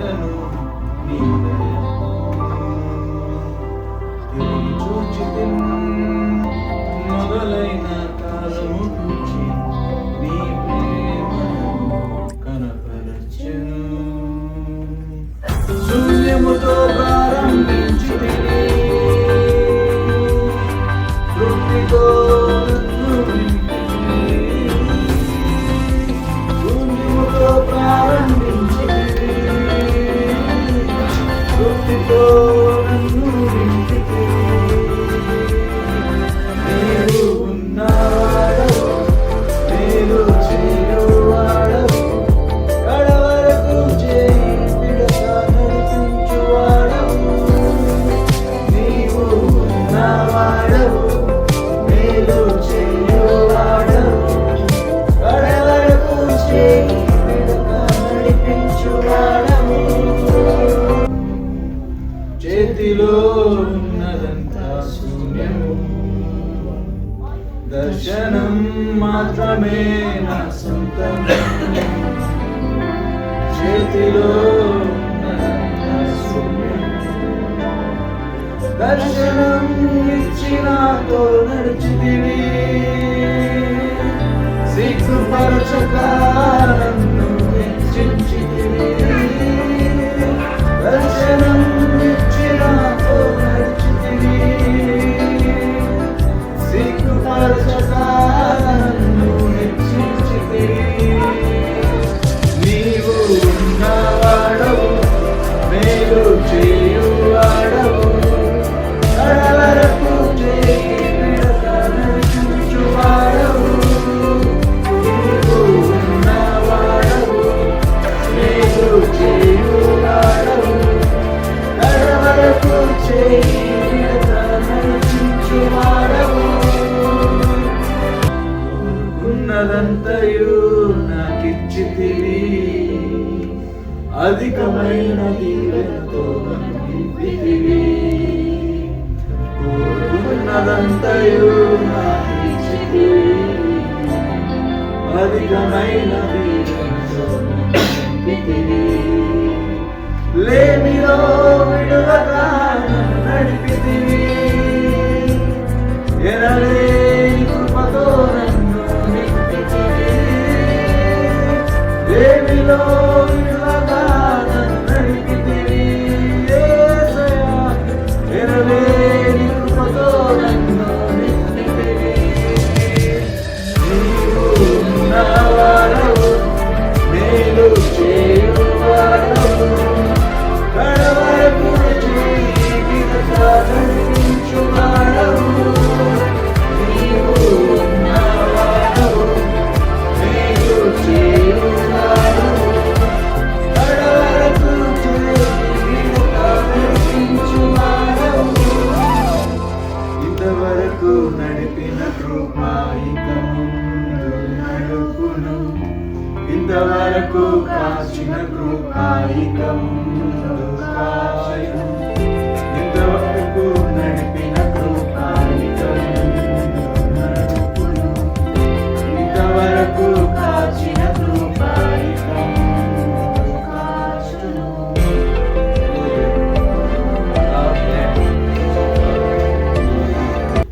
చూచెదను నీ తిరిగి చూచితిన్ మొదలైన కాలము నుంచి నీ ప్రేమను కనపరచెను. శూన్యముతో ప్రారంభించితిని, తృప్తితో నన్ను నింపితిని. శూన్యముతో ప్రారంభించితిని, తృప్తితో నన్ను నింపితిని. నీవు ఉన్నవాడవు, మేలు చేయువాడవు, కడవరకు చేయి విడక నడిపించువాడవు. నీవు ఉన్నవాడవు, మేలు చేయువాడవు, కడవరకు చేయి విడక నడిపించువాడవు. చేతిలో ఉన్నదంతా శూన్యము, దర్శనం మాత్రమే నా సొంతం. చేతిలో ఉన్నదంతా శూన్యము, దర్శనం ఇచ్చి నాతో నడిచితివి. సిగ్గుపరచక నన్ను హెచ్చించితివి. దర్శనం ఇచ్చి నాతో నడిచితివి. సిగ్గుపరచక నన్ను హెచ్చించితివి. నీవు ఉన్నవాడవు, మేలు చేయువాడవు, కడవరకు చేయి విడక నడిపించువాడవు. నీవు ఉన్నవాడవు, మేలు చేయువాడవు, కడవరకు చేయి విడక నడిపించువాడవు. ఉన్నదంతయు నాకిచ్చితివి, అధికమైన దీవెనతో నన్ను నింపితివి. కోరుకున్నదంతయు నాకిచ్చితివి, అధికమైన దీవెనతో నన్ను నింపితివి. లేమిలో విడువక నన్ను నడిపితివి, ఎనలేని కృపతో నన్ను నింపితివి. లేమిలో విడువక నన్ను నడిపితివి. యేసయ్యా, ఎనలేని కృపతో నన్ను నింపితివి. నీవు ఉన్నవాడవు, మేలు చేయువాడవు, కడవరకు చేయి విడక నడిపించువాడవు. నీవు ఉన్నవాడవు, మేలు చేయువాడవు, కడవరకు చేయి విడక నడిపించువాడవు. ఇంతవరకు నడిపిన కృప ఇక ముందు నడుపును, ఇంతవరకు కాచిన కృప ఇక ముందు కాయును.